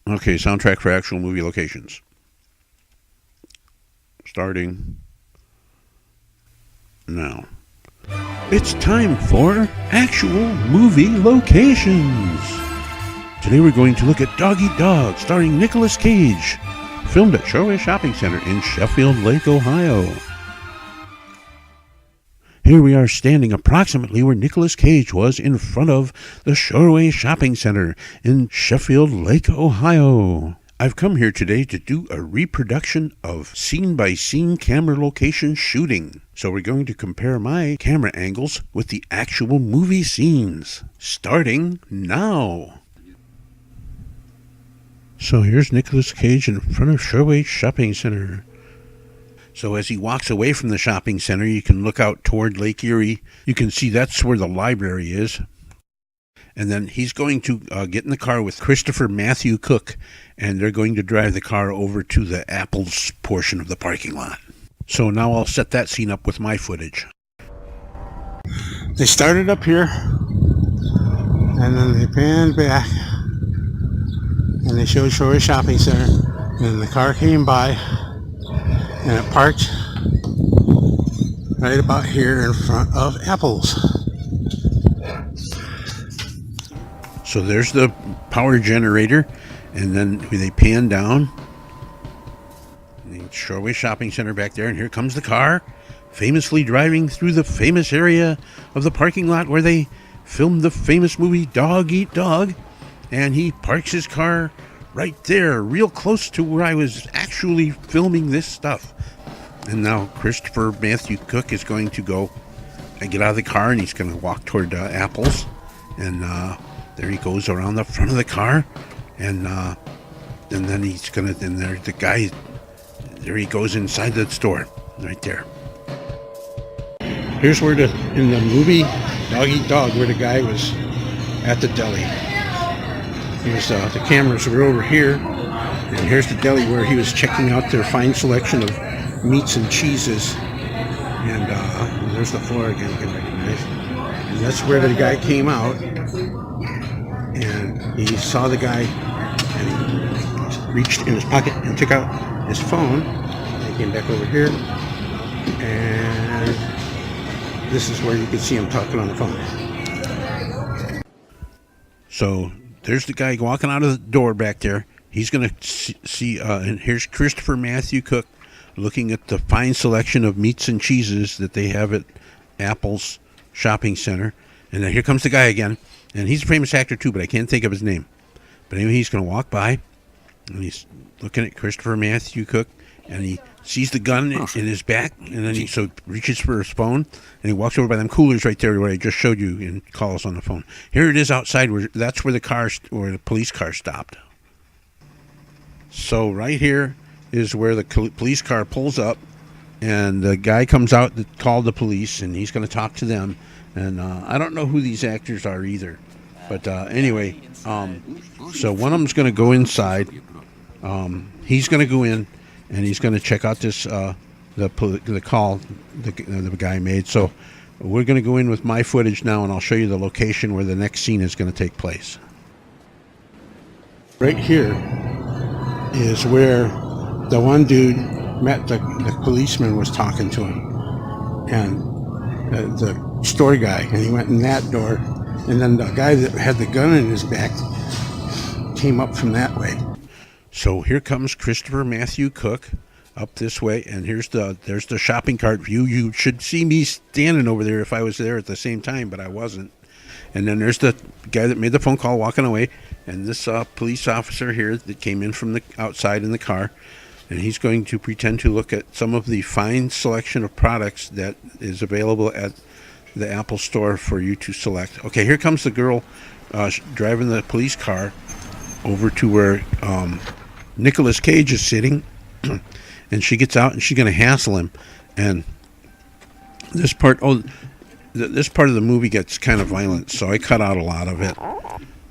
Okay, soundtrack for actual movie locations. Starting now. It's time for actual movie locations. Today we're going to look at Dog Eat Dog, starring Nicolas Cage, filmed at Shoreway Shopping Center in Sheffield Lake, Ohio. Here we are standing approximately where Nicolas Cage was in front of the Shoreway Shopping Center in Sheffield Lake, Ohio. I've come here today to do a reproduction of scene-by-scene camera location shooting. So we're going to compare my camera angles with the actual movie scenes. Starting now. So here's Nicolas Cage in front of Shoreway Shopping Center. So as he walks away from the shopping center, you can look out toward Lake Erie. You can see that's where the library is. And then he's going to get in the car with Christopher Matthew Cook, and they're going to drive the car over to the Apples portion of the parking lot. So now I'll set that scene up with my footage. They started up here, and then they panned back, and they showed Shoreway Shopping Center, and the car came by, and it parked right about here in front of Apples. So there's the power generator, and then they pan down. The Shoreway Shopping Center back there, and here comes the car, famously driving through the famous area of the parking lot where they filmed the famous movie Dog Eat Dog. And he parks his car right there, real close to where I was actually filming this stuff. And now Christopher Matthew Cook is going to go and get out of the car, and he's going to walk toward Apples. And there he goes around the front of the car, and then he's going to, and there the guy, there he goes inside the store, right there. Here's where in the movie Dog Eat Dog, where the guy was at the deli. Here's the cameras were over here, and here's the deli where he was checking out their fine selection of meats and cheeses. And there's the floor again, you can recognize. And that's where the guy came out, and he saw the guy, and he reached in his pocket and took out his phone. And he came back over here, and this is where you can see him talking on the phone. So there's the guy walking out of the door back there. He's going to see, and here's Christopher Matthew Cook looking at the fine selection of meats and cheeses that they have at Apples Shopping Center. And then here comes the guy again. And he's a famous actor too, but I can't think of his name. But anyway, he's going to walk by, and he's looking at Christopher Matthew Cook, and he sees the gun in his back, and then he reaches for his phone, and he walks over by them coolers right there where I just showed you and calls on the phone. Here it is outside, that's where the police car stopped. So right here is where the police car pulls up, and the guy comes out that called the police, and he's going to talk to them. And I don't know who these actors are either. But anyway, so one of them's going to go inside. He's going to go in, and he's going to check out this the call the guy made. So we're going to go in with my footage now, and I'll show you the location where the next scene is going to take place. Right here is where the one dude met the policeman was talking to him, and the store guy, and he went in that door, and then the guy that had the gun in his back came up from that way. So here comes Christopher Matthew Cook up this way, and there's the shopping cart view. You should see me standing over there if I was there at the same time, but I wasn't. And then there's the guy that made the phone call walking away, and this police officer here that came in from the outside in the car, and he's going to pretend to look at some of the fine selection of products that is available at the Apple store for you to select. Okay, here comes the girl driving the police car over to where Nicolas Cage is sitting, and she gets out and she's going to hassle him. And this part of the movie gets kind of violent, so I cut out a lot of it.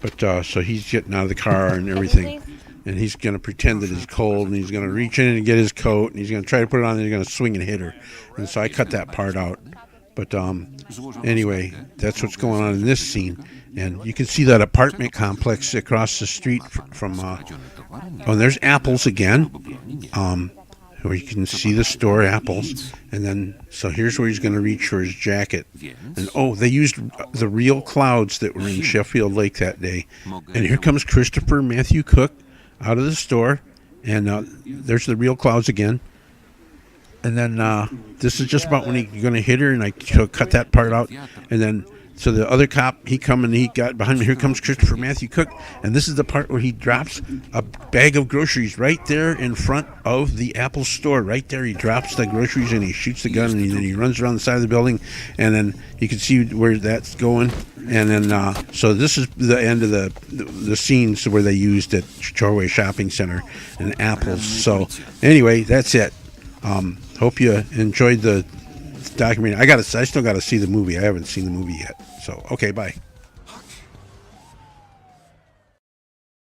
But so he's getting out of the car and everything, and he's going to pretend that he's cold, and he's going to reach in and get his coat, and he's going to try to put it on, and he's going to swing and hit her. And so I cut that part out. But anyway, that's what's going on in this scene. And you can see that apartment complex across the street from. And there's apples again. Where you can see the store apples, and then so here's where he's going to reach for his jacket, and they used the real clouds that were in Sheffield Lake that day, and here comes Christopher Matthew Cook out of the store, and there's the real clouds again, and then this is just about when he's going to hit her, and I cut that part out, and then. So the other cop, he got behind me. Here comes Christopher Matthew Cook, and this is the part where he drops a bag of groceries right there in front of the Apple store. Right there, he drops the groceries and he shoots the gun, and then he runs around the side of the building, and then you can see where that's going. And then, so this is the end of the scenes where they used at Shoreway Shopping Center and apples. So anyway, that's it. Hope you enjoyed the documentary. I still got to see the movie. I haven't seen the movie yet. So, okay, bye.